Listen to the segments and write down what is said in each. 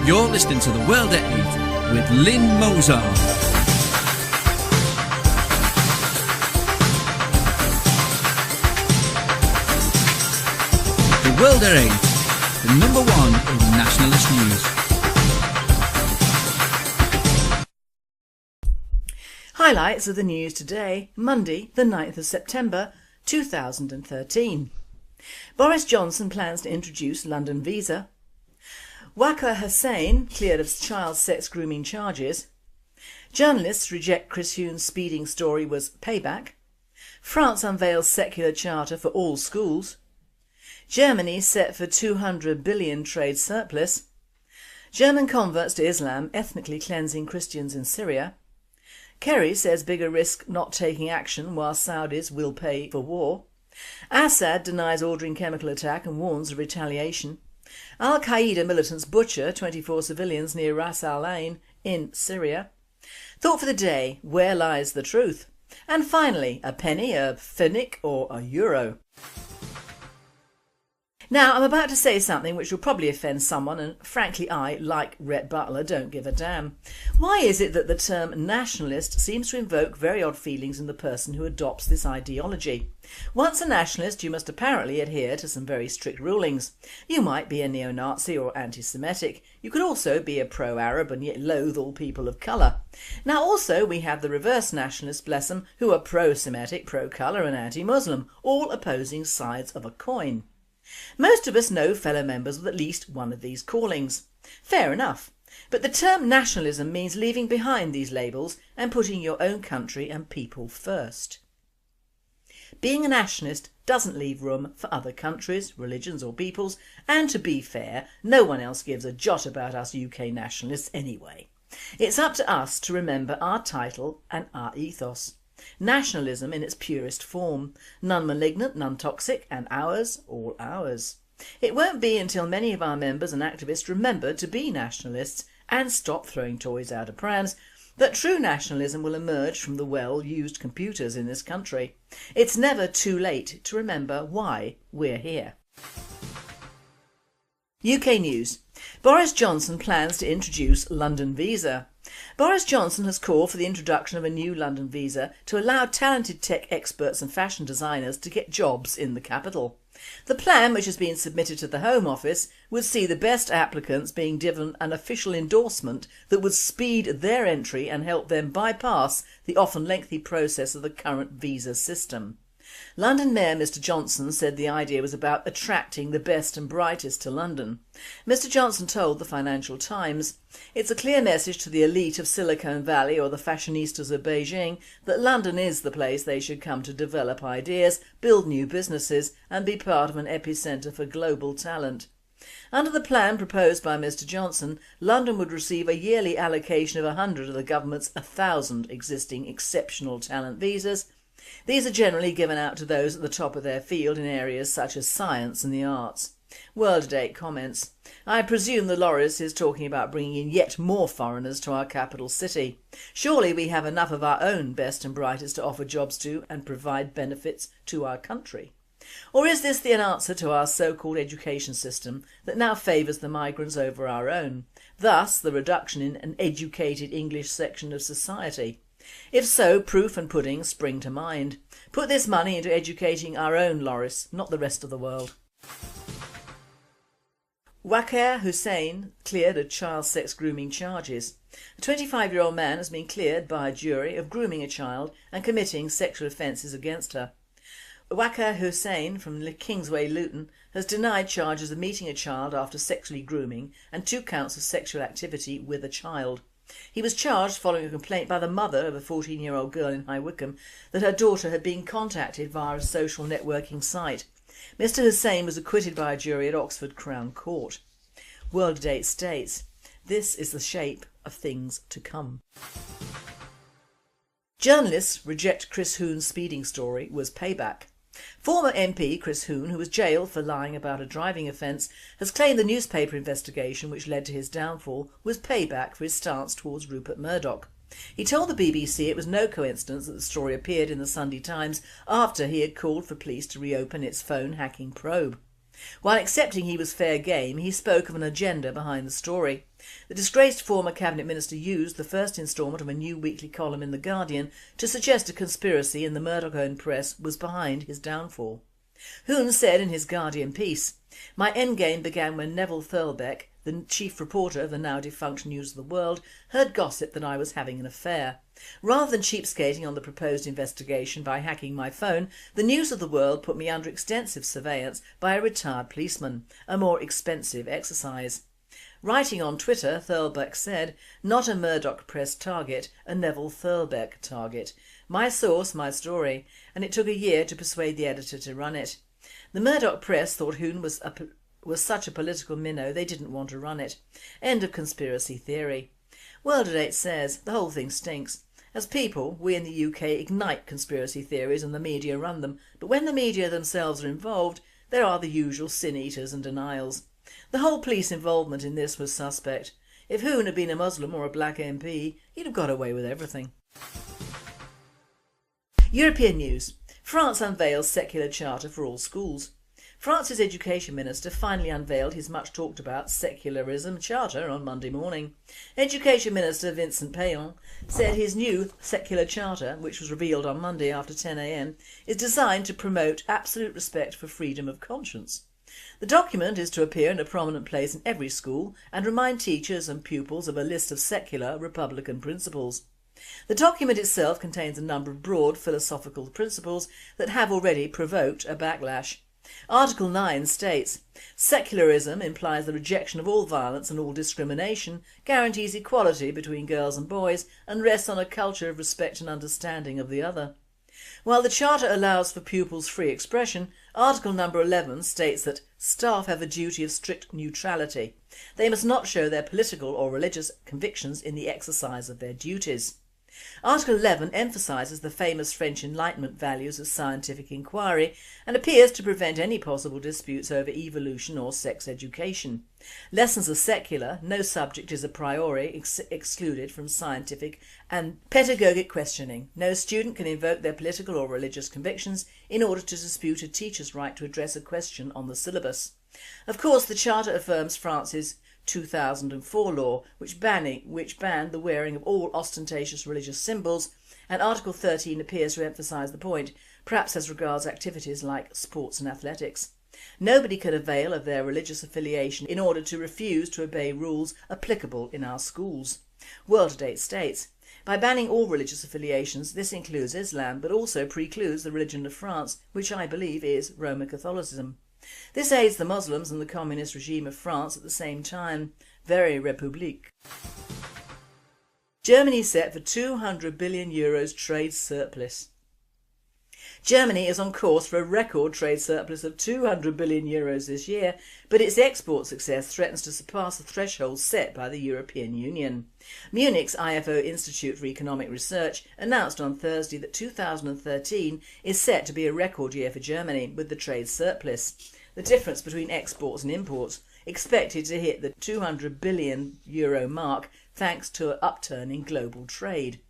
You're listening to The World at 8 with Lynne Mozart. The World at 8, the number one in nationalist news. Highlights of the news today, Monday the 9th of September 2013. Boris Johnson plans to introduce London visa. Waqar Hussain cleared of child sex grooming charges. Journalists reject Chris Huhne's speeding story was payback. France unveils secular charter for all schools. Germany set for 200 billion trade surplus. German converts to Islam ethnically cleansing Christians in Syria. Kerry says bigger risk not taking action while Saudis will pay for war. Assad denies ordering chemical attack and warns of retaliation. Al-Qaeda militants butcher 24 civilians near Ras Al Ain in Syria. Thought for the day, where lies the truth? And finally, a penny, a pfennig or a euro? Now, I'm about to say something which will probably offend someone, and frankly I, like Rhett Butler, don't give a damn. Why is it that the term nationalist seems to invoke very odd feelings in the person who adopts this ideology? Once a nationalist, you must apparently adhere to some very strict rulings. You might be a neo-Nazi or anti-Semitic. You could also be a pro-Arab and yet loathe all people of colour. Now also we have the reverse nationalists, bless them, who are pro-Semitic, pro-colour and anti-Muslim, all opposing sides of a coin. Most of us know fellow members with at least one of these callings. Fair enough. But the term nationalism means leaving behind these labels and putting your own country and people first. Being a nationalist doesn't leave room for other countries, religions or peoples, and to be fair, no one else gives a jot about us UK nationalists anyway. It's up to us to remember our title and our ethos. Nationalism in its purest form, none malignant, none toxic, and ours, all ours. It won't be until many of our members and activists remember to be nationalists and stop throwing toys out of prams that true nationalism will emerge from the well-used computers in this country. It's never too late to remember why we're here. UK news. Boris Johnson plans to introduce London visa. Boris Johnson has called for the introduction of a new London visa to allow talented tech experts and fashion designers to get jobs in the capital. The plan, which has been submitted to the Home Office, would see the best applicants being given an official endorsement that would speed their entry and help them bypass the often lengthy process of the current visa system. London Mayor Mr Johnson said the idea was about attracting the best and brightest to London. Mr Johnson told the Financial Times, "It's a clear message to the elite of Silicon Valley or the fashionistas of Beijing that London is the place they should come to develop ideas, build new businesses and be part of an epicentre for global talent." Under the plan proposed by Mr Johnson, London would receive a yearly allocation of 100 of the government's 1,000 existing exceptional talent visas. These are generally given out to those at the top of their field in areas such as science and the arts. World at 8 comments, "I presume the Loris is talking about bringing in yet more foreigners to our capital city. Surely we have enough of our own best and brightest to offer jobs to and provide benefits to our country. Or is this the answer to our so-called education system that now favours the migrants over our own, thus the reduction in an educated English section of society? If so, proof and pudding spring to mind. Put this money into educating our own Loris, not the rest of the world." Waqar Hussain cleared of child sex grooming charges. A 25-year-old man has been cleared by a jury of grooming a child and committing sexual offences against her. Waqar Hussain from Kingsway, Luton, has denied charges of meeting a child after sexually grooming and 2 counts of sexual activity with a child. He was charged following a complaint by the mother of a 14-year-old girl in High Wycombe that her daughter had been contacted via a social networking site. Mr Hussain was acquitted by a jury at Oxford Crown Court. World at 8 states, "This is the shape of things to come." Journalists reject Chris Huhne's speeding story was payback. Former MP Chris Huhne, who was jailed for lying about a driving offence, has claimed the newspaper investigation which led to his downfall was payback for his stance towards Rupert Murdoch. He told the BBC it was no coincidence that the story appeared in the Sunday Times after he had called for police to reopen its phone hacking probe. While accepting he was fair game, he spoke of an agenda behind the story. The disgraced former cabinet minister used the first instalment of a new weekly column in The Guardian to suggest a conspiracy in the Murdoch-owned press was behind his downfall. Hoon said in his Guardian piece, "My endgame began when Neville Thurlbeck, the chief reporter of the now defunct News of the World, heard gossip that I was having an affair. Rather than cheapskating on the proposed investigation by hacking my phone, the News of the World put me under extensive surveillance by a retired policeman, a more expensive exercise." Writing on Twitter, Thurlbeck said, "Not a Murdoch press target, a Neville Thurlbeck target. My source, my story, and it took a year to persuade the editor to run it." The Murdoch press thought Hoon was such a political minnow they didn't want to run it. End of conspiracy theory. World at 8 says, the whole thing stinks. As people, we in the UK ignite conspiracy theories and the media run them, but when the media themselves are involved, there are the usual sin-eaters and denials. The whole police involvement in this was suspect. If Hoon had been a Muslim or a black MP, he'd have got away with everything. European news. France unveils secular charter for all schools. France's education minister finally unveiled his much talked about secularism charter on Monday morning. Education minister Vincent Payon said his new secular charter, which was revealed on Monday after 10 a.m, is designed to promote absolute respect for freedom of conscience. The document is to appear in a prominent place in every school and remind teachers and pupils of a list of secular republican principles. The document itself contains a number of broad philosophical principles that have already provoked a backlash. Article 9 states, "Secularism implies the rejection of all violence and all discrimination, guarantees equality between girls and boys, and rests on a culture of respect and understanding of the other." While the Charter allows for pupils' free expression, Article number 11 states that staff have a duty of strict neutrality. They must not show their political or religious convictions in the exercise of their duties. Article 11 emphasises the famous French Enlightenment values of scientific inquiry and appears to prevent any possible disputes over evolution or sex education. Lessons are secular, no subject is a priori excluded from scientific and pedagogic questioning. No student can invoke their political or religious convictions in order to dispute a teacher's right to address a question on the syllabus. Of course, the Charter affirms France's 2004 law, which banned the wearing of all ostentatious religious symbols, and Article 13 appears to emphasise the point, perhaps as regards activities like sports and athletics. Nobody can avail of their religious affiliation in order to refuse to obey rules applicable in our schools. World at 8 states, by banning all religious affiliations, this includes Islam, but also precludes the religion of France, which I believe is Roman Catholicism. This aids the Muslims and the communist regime of France at the same time. Very République. Germany set for €200 billion trade surplus. Germany is on course for a record trade surplus of €200 billion this year, but its export success threatens to surpass the threshold set by the European Union. Munich's IFO Institute for Economic Research announced on Thursday that 2013 is set to be a record year for Germany with the trade surplus. The difference between exports and imports expected to hit the €200 billion mark thanks to an upturn in global trade.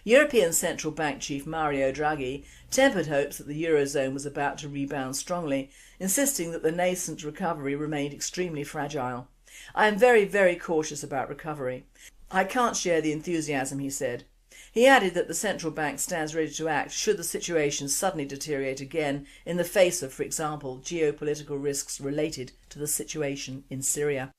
European Central Bank Chief Mario Draghi tempered hopes that the Eurozone was about to rebound strongly, insisting that the nascent recovery remained extremely fragile. "I am very, very cautious about recovery. I can't share the enthusiasm," he said. He added that the central bank stands ready to act should the situation suddenly deteriorate again in the face of, for example, geopolitical risks related to the situation in Syria.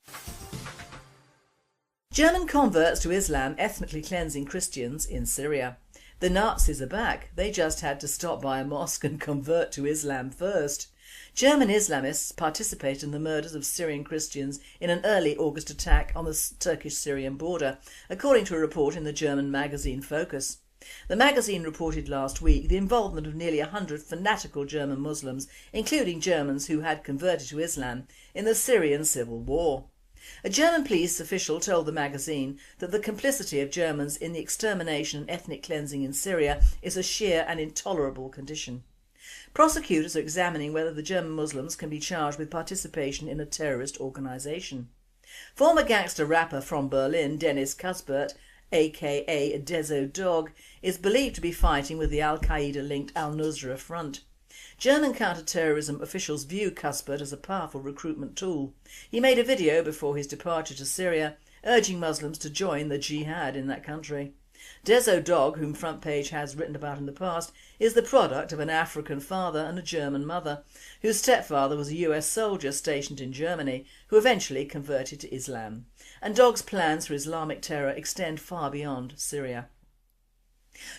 German converts to Islam ethnically cleansing Christians in Syria. The Nazis are back. They just had to stop by a mosque and convert to Islam first. German Islamists participated in the murders of Syrian Christians in an early August attack on the Turkish-Syrian border, according to a report in the German magazine Focus. The magazine reported last week the involvement of nearly 100 fanatical German Muslims, including Germans who had converted to Islam, in the Syrian civil war. A German police official told the magazine that the complicity of Germans in the extermination and ethnic cleansing in Syria is a sheer and intolerable condition. Prosecutors are examining whether the German Muslims can be charged with participation in a terrorist organisation. Former gangster rapper from Berlin, Dennis Cuthbert, aka Dezo Dog, is believed to be fighting with the Al-Qaeda-linked Al-Nusra Front. German counter-terrorism officials view Cuthbert as a powerful recruitment tool. He made a video before his departure to Syria, urging Muslims to join the jihad in that country. Deso Dog, whom Front Page has written about in the past, is the product of an African father and a German mother, whose stepfather was a US soldier stationed in Germany who eventually converted to Islam. And Dog's plans for Islamic terror extend far beyond Syria.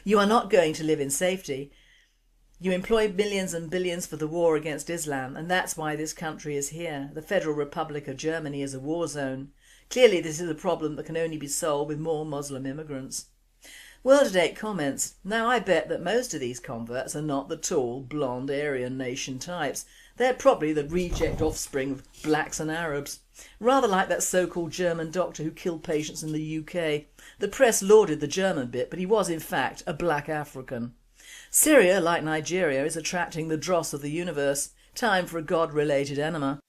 You are not going to live in safety. You employ millions and billions for the war against Islam, and that's why this country is here. The Federal Republic of Germany is a war zone. Clearly this is a problem that can only be solved with more Muslim immigrants. World at 8 comments, now I bet that most of these converts are not the tall, blonde Aryan nation types. They're probably the reject offspring of blacks and Arabs. Rather like that so-called German doctor who killed patients in the UK. The press lauded the German bit, but he was in fact a black African. Syria, like Nigeria, is attracting the dross of the universe. Time for a God-related enema.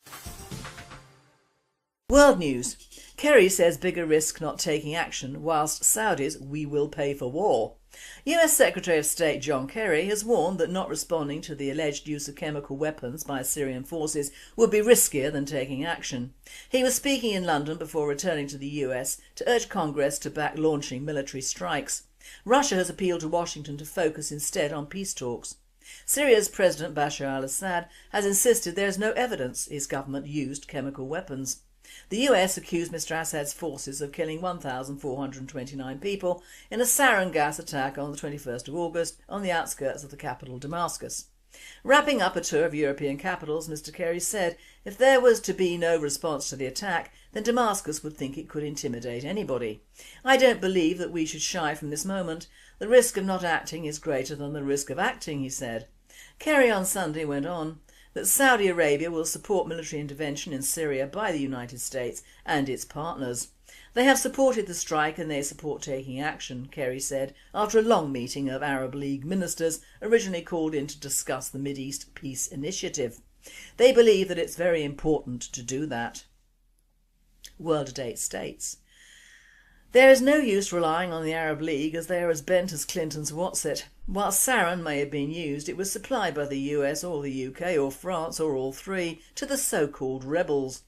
World news. Kerry says bigger risk not taking action, whilst Saudis we will pay for war. US Secretary of State John Kerry has warned that not responding to the alleged use of chemical weapons by Syrian forces would be riskier than taking action. He was speaking in London before returning to the US to urge Congress to back launching military strikes. Russia has appealed to Washington to focus instead on peace talks. Syria's President Bashar al-Assad has insisted there is no evidence his government used chemical weapons. The US accused Mr Assad's forces of killing 1,429 people in a sarin gas attack on the 21st of August on the outskirts of the capital Damascus. Wrapping up a tour of European capitals, Mr Kerry said if there was to be no response to the attack, then Damascus would think it could intimidate anybody. I don't believe that we should shy from this moment. The risk of not acting is greater than the risk of acting, he said. Kerry on Sunday went on that Saudi Arabia will support military intervention in Syria by the United States and its partners. They have supported the strike and they support taking action, Kerry said after a long meeting of Arab League ministers originally called in to discuss the Mideast Peace Initiative. They believe that it's very important to do that. World at 8 states. There is no use relying on the Arab League as they are as bent as Clinton's what's-it. While sarin may have been used, it was supplied by the US or the UK or France or all three to the so-called rebels.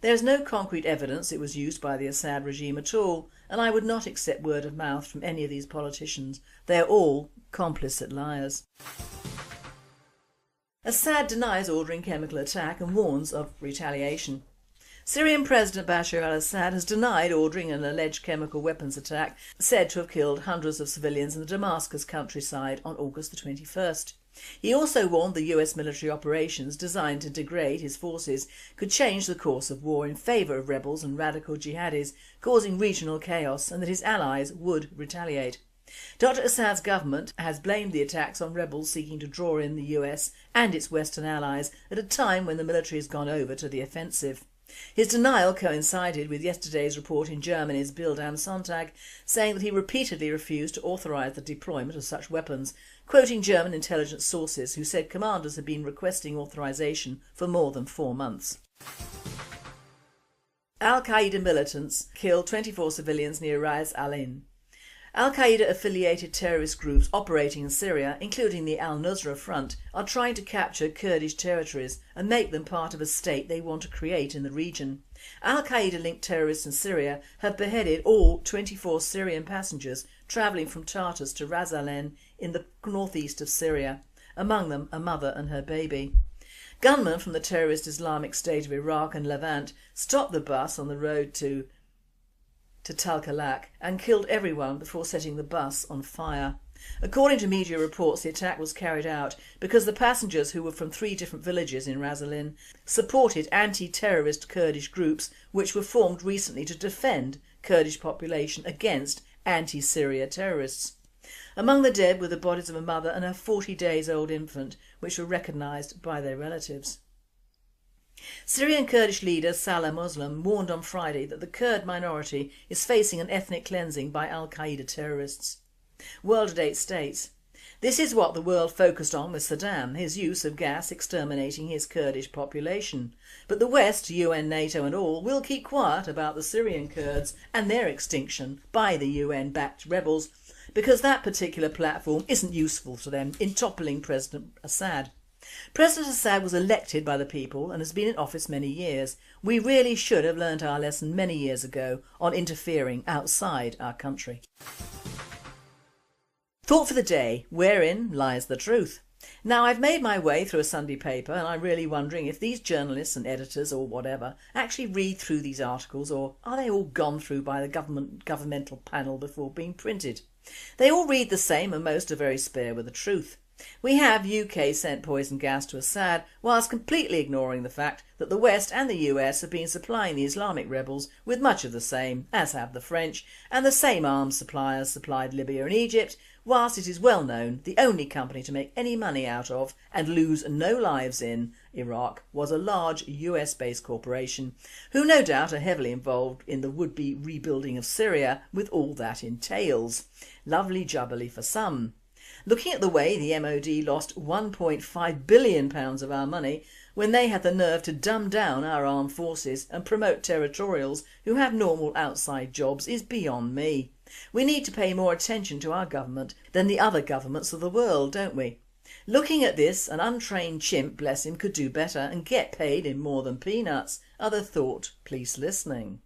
There is no concrete evidence it was used by the Assad regime at all, and I would not accept word of mouth from any of these politicians. They are all complicit liars. Assad denies ordering chemical attack and warns of retaliation. Syrian President Bashar al-Assad has denied ordering an alleged chemical weapons attack said to have killed hundreds of civilians in the Damascus countryside on August the 21st. He also warned the US military operations designed to degrade his forces could change the course of war in favour of rebels and radical jihadis, causing regional chaos, and that his allies would retaliate. Dr Assad's government has blamed the attacks on rebels seeking to draw in the US and its Western allies at a time when the military has gone over to the offensive. His denial coincided with yesterday's report in Germany's Bild am Sonntag saying that he repeatedly refused to authorise the deployment of such weapons, quoting German intelligence sources who said commanders had been requesting authorisation for more than 4 months. Al-Qaeda militants killed 24 civilians near Ras al-Ain. Al-Qaeda-affiliated terrorist groups operating in Syria, including the Al-Nusra Front, are trying to capture Kurdish territories and make them part of a state they want to create in the region. Al-Qaeda-linked terrorists in Syria have beheaded all 24 Syrian passengers travelling from Tartus to Ras al-Ain in the northeast of Syria, among them a mother and her baby. Gunmen from the terrorist Islamic State of Iraq and Levant stopped the bus on the road to Talkalak and killed everyone before setting the bus on fire. According to media reports, the attack was carried out because the passengers, who were from 3 different villages in Ras al-Ain, supported anti-terrorist Kurdish groups which were formed recently to defend Kurdish population against anti-Syria terrorists. Among the dead were the bodies of a mother and her 40 days old infant, which were recognised by their relatives. Syrian Kurdish leader Salah Muslim warned on Friday that the Kurd minority is facing an ethnic cleansing by Al-Qaeda terrorists. World at 8 states. This is what the world focused on with Saddam, his use of gas exterminating his Kurdish population. But the West, UN, NATO and all, will keep quiet about the Syrian Kurds and their extinction by the UN-backed rebels, because that particular platform isn't useful to them in toppling President Assad. President Assad was elected by the people and has been in office many years. We really should have learnt our lesson many years ago on interfering outside our country. Thought for the day: wherein lies the truth? Now, I've made my way through a Sunday paper and I'm really wondering if these journalists and editors or whatever actually read through these articles, or are they all gone through by the governmental panel before being printed? They all read the same and most are very spare with the truth. We have UK sent poison gas to Assad whilst completely ignoring the fact that the West and the US have been supplying the Islamic rebels with much of the same, as have the French, and the same arms suppliers supplied Libya and Egypt, whilst it is well known the only company to make any money out of and lose no lives in Iraq was a large US based corporation who no doubt are heavily involved in the would-be rebuilding of Syria with all that entails. Lovely jubbly for some. Looking at the way the MOD lost £1.5 billion of our money when they had the nerve to dumb down our armed forces and promote territorials who have normal outside jobs is beyond me. We need to pay more attention to our government than the other governments of the world, don't we? Looking at this, an untrained chimp, bless him, could do better and get paid in more than peanuts. Other thought, please listening.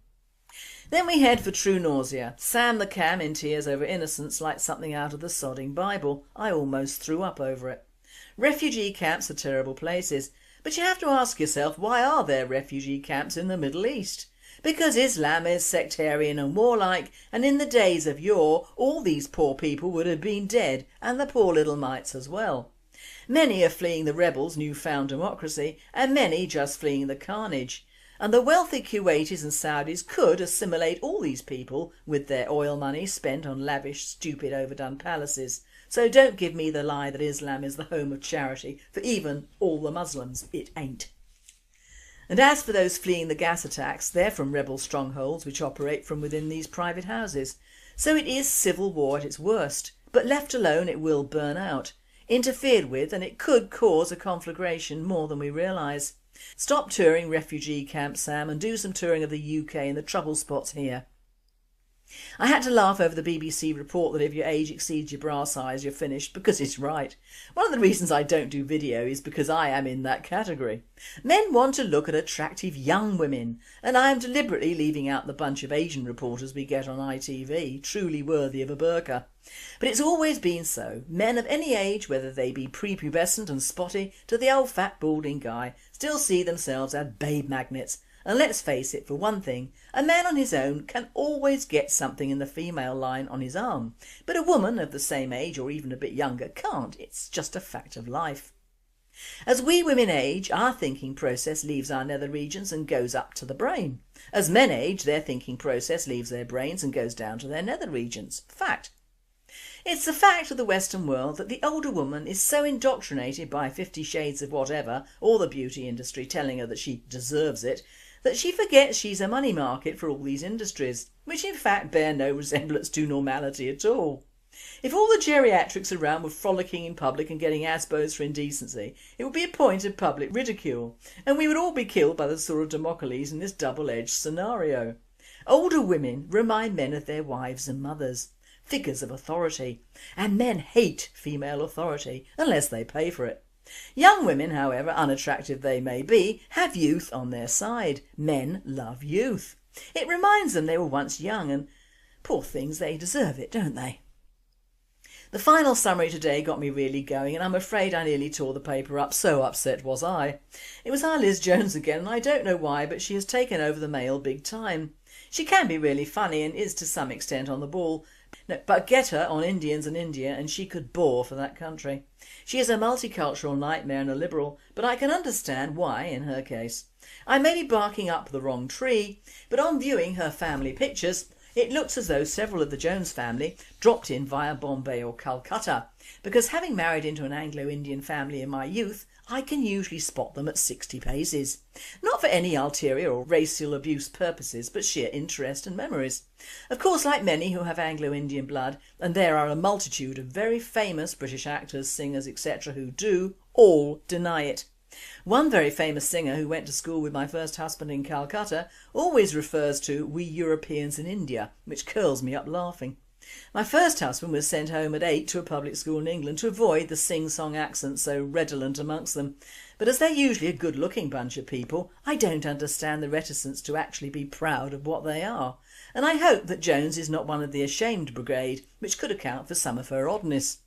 Then we head for true nausea. Sam the Cam in tears over innocence like something out of the sodding Bible. I almost threw up over it. Refugee camps are terrible places, but you have to ask yourself, why are there refugee camps in the Middle East? Because Islam is sectarian and warlike, and in the days of yore all these poor people would have been dead, and the poor little mites as well. Many are fleeing the rebels' newfound democracy, and many just fleeing the carnage. And the wealthy Kuwaitis and Saudis could assimilate all these people with their oil money spent on lavish, stupid, overdone palaces. So don't give me the lie that Islam is the home of charity for even all the Muslims. It ain't. And as for those fleeing the gas attacks, they're from rebel strongholds which operate from within these private houses. So it is civil war at its worst, but left alone it will burn out. Interfered with and it could cause a conflagration more than we realise. Stop touring refugee camps, Sam, and do some touring of the UK and the trouble spots here. I had to laugh over the BBC report that if your age exceeds your bra size you're finished, because it's right. One of the reasons I don't do video is because I am in that category. Men want to look at attractive young women, and I am deliberately leaving out the bunch of Asian reporters we get on ITV, truly worthy of a burqa. But it's always been so. Men of any age, whether they be prepubescent and spotty to the old fat balding guy, still see themselves as babe magnets. And let's face it, for one thing, a man on his own can always get something in the female line on his arm, but a woman of the same age or even a bit younger can't. It's just a fact of life. As we women age, our thinking process leaves our nether regions and goes up to the brain. As men age, their thinking process leaves their brains and goes down to their nether regions. Fact. It's the fact of the Western world that the older woman is so indoctrinated by 50 Shades of whatever, or the beauty industry telling her that she deserves it, that she forgets she's a money market for all these industries, which in fact bear no resemblance to normality at all. If all the geriatrics around were frolicking in public and getting ASBOs for indecency, it would be a point of public ridicule, and we would all be killed by the sword of Damocles in this double-edged scenario. Older women remind men of their wives and mothers, figures of authority, and men hate female authority unless they pay for it. Young women, however unattractive they may be, have youth on their side. Men love youth. It reminds them they were once young, and poor things, they deserve it, don't they? The final summary today got me really going, and I'm afraid I nearly tore the paper up, so upset was I. It was our Liz Jones again, and I don't know why, but she has taken over the mail big time. She can be really funny and is to some extent on the ball. No, but get her on Indians and India and she could bore for that country. She is a multicultural nightmare and a liberal, but I can understand why in her case. I may be barking up the wrong tree, but on viewing her family pictures, it looks as though several of the Jones family dropped in via Bombay or Calcutta, because having married into an Anglo-Indian family in my youth, I can usually spot them at 60 paces. Not for any ulterior or racial abuse purposes, but sheer interest and memories. Of course, like many who have Anglo-Indian blood, and there are a multitude of very famous British actors, singers, etc. who do, all deny it. One very famous singer who went to school with my first husband in Calcutta always refers to "we Europeans in India," which curls me up laughing. My first husband was sent home at 8 to a public school in England to avoid the sing-song accent so redolent amongst them. But as they're usually a good-looking bunch of people, I don't understand the reticence to actually be proud of what they are. And I hope that Jones is not one of the ashamed brigade, which could account for some of her oddness.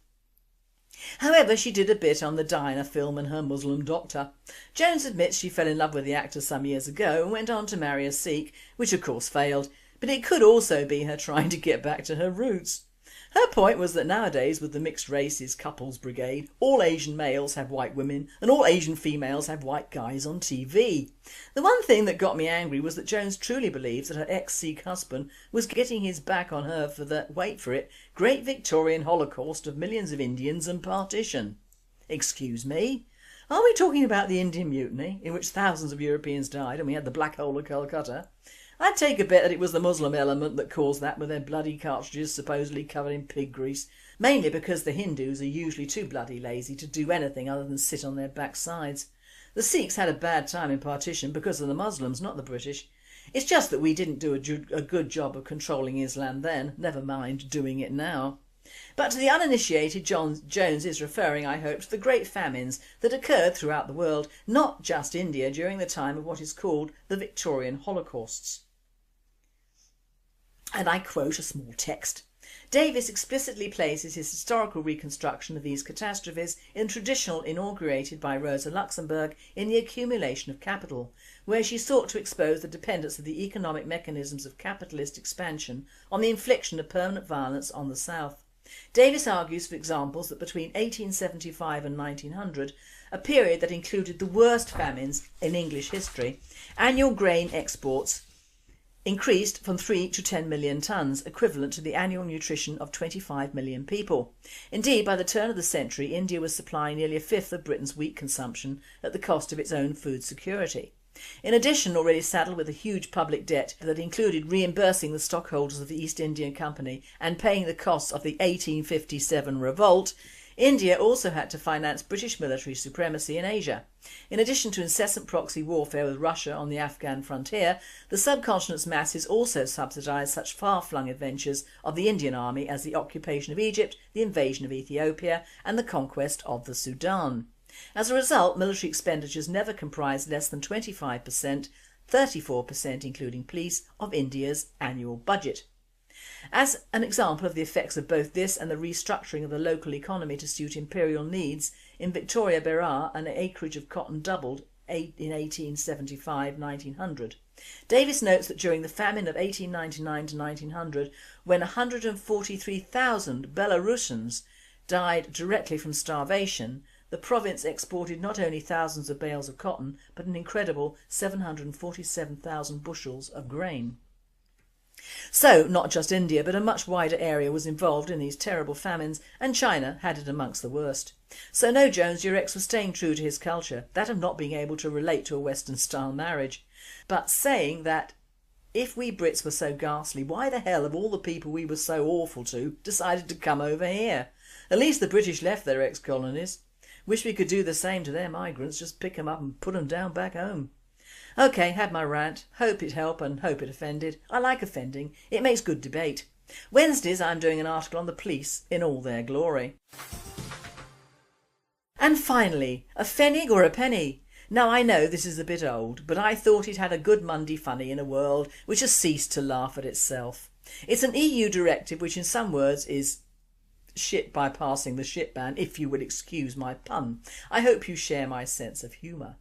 However, she did a bit on the Diana film and her Muslim doctor. Jones admits she fell in love with the actor some years ago and went on to marry a Sikh, which of course failed, but it could also be her trying to get back to her roots. Her point was that nowadays, with the mixed races couples brigade, all Asian males have white women and all Asian females have white guys on TV. The one thing that got me angry was that Jones truly believes that her ex-Sikh husband was getting his back on her for the, wait for it, great Victorian holocaust of millions of Indians and partition. Excuse me? Are we talking about the Indian Mutiny, in which thousands of Europeans died and we had the Black Hole of Calcutta? I'd take a bet that it was the Muslim element that caused that, with their bloody cartridges supposedly covered in pig grease, mainly because the Hindus are usually too bloody lazy to do anything other than sit on their backsides. The Sikhs had a bad time in partition because of the Muslims, not the British. It's just that we didn't do a good job of controlling Islam then, never mind doing it now. But to the uninitiated, Jones is referring, I hope, to the great famines that occurred throughout the world, not just India, during the time of what is called the Victorian Holocausts. And I quote a small text. Davis explicitly places his historical reconstruction of these catastrophes in traditional inaugurated by Rosa Luxemburg in The Accumulation of Capital, where she sought to expose the dependence of the economic mechanisms of capitalist expansion on the infliction of permanent violence on the South. Davis argues for examples that between 1875 and 1900, a period that included the worst famines in English history, annual grain exports increased from 3 to 10 million tonnes, equivalent to the annual nutrition of 25 million people. Indeed, by the turn of the century, India was supplying nearly a fifth of Britain's wheat consumption at the cost of its own food security. In addition, already saddled with a huge public debt that included reimbursing the stockholders of the East India Company and paying the costs of the 1857 revolt, India also had to finance British military supremacy in Asia. In addition to incessant proxy warfare with Russia on the Afghan frontier, the subcontinent's masses also subsidised such far-flung adventures of the Indian Army as the occupation of Egypt, the invasion of Ethiopia and the conquest of the Sudan. As a result, military expenditures never comprised less than 25%, 34% including police, of India's annual budget. As an example of the effects of both this and the restructuring of the local economy to suit imperial needs, in Victoria Berar an acreage of cotton doubled in 1875-1900. Davis notes that during the famine of 1899 to 1900, when 143,000 Belarusians died directly from starvation, the province exported not only thousands of bales of cotton, but an incredible 747,000 bushels of grain. So, not just India, but a much wider area was involved in these terrible famines, and China had it amongst the worst. So no, Jones, your ex was staying true to his culture, that of not being able to relate to a Western-style marriage, but saying that if we Brits were so ghastly, why the hell have all the people we were so awful to decided to come over here? At least the British left their ex-colonies. Wish we could do the same to their migrants, just pick them up and put them down back home. OK, had my rant. Hope it helped and hope it offended. I like offending. It makes good debate. Wednesdays I'm doing an article on the police in all their glory. And finally, a pfennig or a penny? Now I know this is a bit old, but I thought it had a good Monday funny in a world which has ceased to laugh at itself. It's an EU directive which in some words is shit bypassing the shit ban, if you will excuse my pun. I hope you share my sense of humour.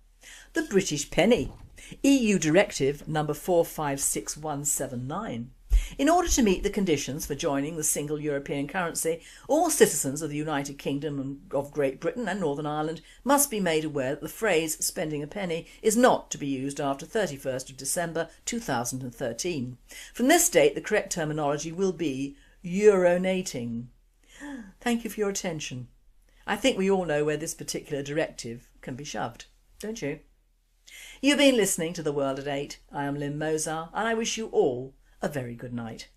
The British penny. EU Directive number 456179. In order to meet the conditions for joining the single European currency, all citizens of the United Kingdom and of Great Britain and Northern Ireland must be made aware that the phrase spending a penny is not to be used after 31st of December 2013. From this date the correct terminology will be euronating. Thank you for your attention. I think we all know where this particular directive can be shoved, don't you? You've been listening to The World at 8. I am Lynne Mozar and I wish you all a very good night.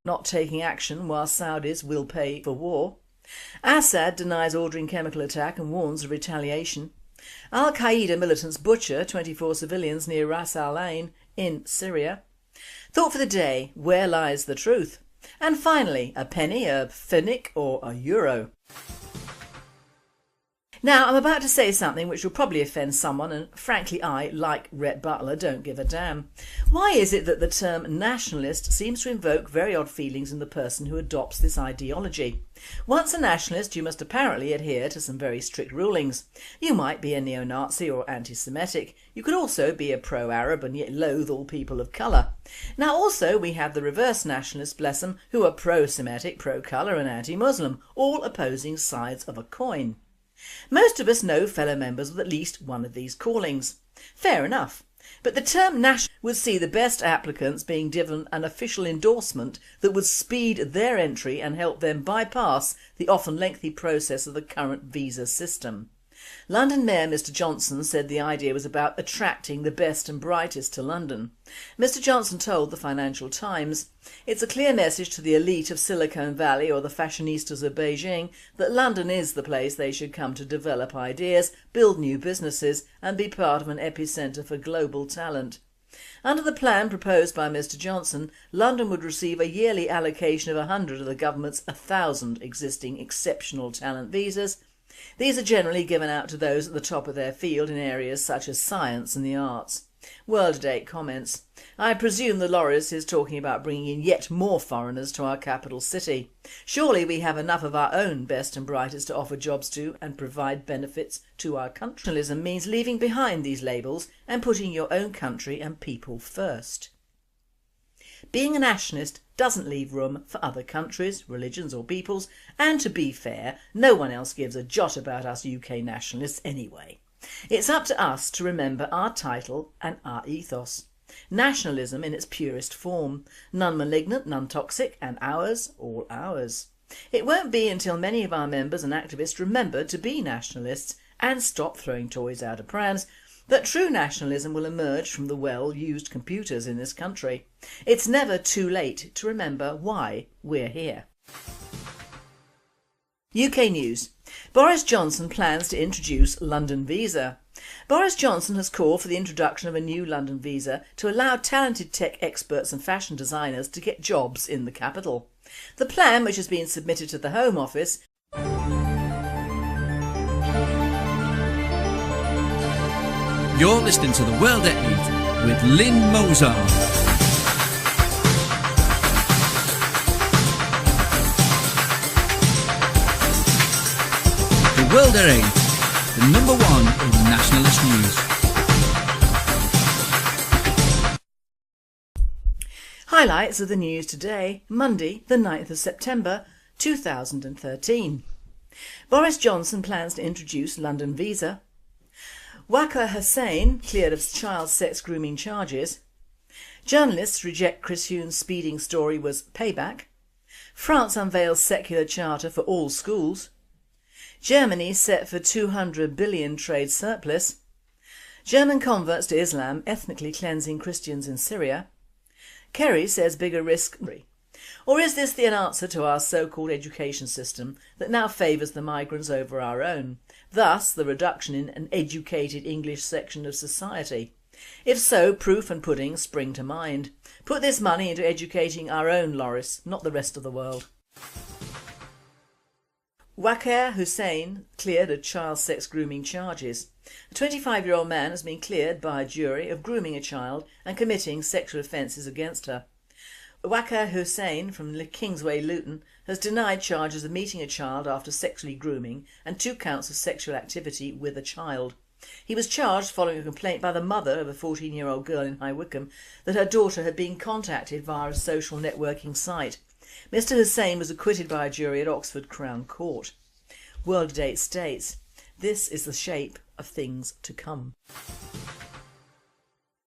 Not taking action while Saudis will pay for war. Assad denies ordering chemical attack and warns of retaliation. Al-Qaeda militants butcher 24 civilians near Ras Al Ain in Syria. Thought for the day: where lies the truth? And finally, a penny, a pfennig or a euro? Now, I'm about to say something which will probably offend someone, and frankly I, like Rhett Butler, don't give a damn. Why is it that the term nationalist seems to invoke very odd feelings in the person who adopts this ideology? Once a nationalist, you must apparently adhere to some very strict rulings. You might be a neo-Nazi or anti-Semitic. You could also be a pro-Arab and yet loathe all people of colour. Now also we have the reverse nationalists, bless them, who are pro-Semitic, pro-colour and anti-Muslim, all opposing sides of a coin. Most of us know fellow members with at least one of these callings. Fair enough. But the term national would see the best applicants being given an official endorsement that would speed their entry and help them bypass the often lengthy process of the current visa system. London Mayor Mr Johnson said the idea was about attracting the best and brightest to London. Mr Johnson told the Financial Times, "It's a clear message to the elite of Silicon Valley or the fashionistas of Beijing that London is the place they should come to develop ideas, build new businesses and be part of an epicentre for global talent." Under the plan proposed by Mr Johnson, London would receive a yearly allocation of 100 of the government's 1,000 existing exceptional talent visas. These are generally given out to those at the top of their field in areas such as science and the arts. World at 8 comments, "I presume the Loris is talking about bringing in yet more foreigners to our capital city. Surely we have enough of our own best and brightest to offer jobs to and provide benefits to our country. Nationalism means leaving behind these labels and putting your own country and people first. Being a nationalist doesn't leave room for other countries, religions or peoples, and to be fair, no one else gives a jot about us UK nationalists anyway. It's up to us to remember our title and our ethos. Nationalism in its purest form, none malignant, none toxic, and ours, all ours. It won't be until many of our members and activists remember to be nationalists and stop throwing toys out of prams that true nationalism will emerge from the well-used computers in this country. It's never too late to remember why we're here. UK News. Boris Johnson plans to introduce London Visa. Boris Johnson has called for the introduction of a new London visa to allow talented tech experts and fashion designers to get jobs in the capital. The plan, which has been submitted to the Home Office, You're listening to The World at 8 with Lynne Mozart. The World at 8, the number one in nationalist news. Highlights of the news today, Monday the 9th of September 2013. Boris Johnson plans to introduce London Visa. Waqar Hussain cleared of child sex grooming charges. Journalists reject Chris Huhne's speeding story was payback. France unveils secular charter for all schools. Germany set for 200 billion trade surplus. German converts to Islam ethnically cleansing Christians in Syria. Kerry says bigger risk. Or is this the answer to our so-called education system that now favours the migrants over our own, thus the reduction in an educated English section of society? If so, proof and pudding spring to mind. Put this money into educating our own Loris, not the rest of the world. Waqar Hussain cleared of child sex grooming charges. A 25-year-old man has been cleared by a jury of grooming a child and committing sexual offences against her. Waqar Hussain from Kingsway, Luton, has denied charges of meeting a child after sexually grooming and 2 counts of sexual activity with a child. He was charged following a complaint by the mother of a 14-year-old girl in High Wycombe that her daughter had been contacted via a social networking site. Mr Hussain was acquitted by a jury at Oxford Crown Court. World at 8 states, this is the shape of things to come.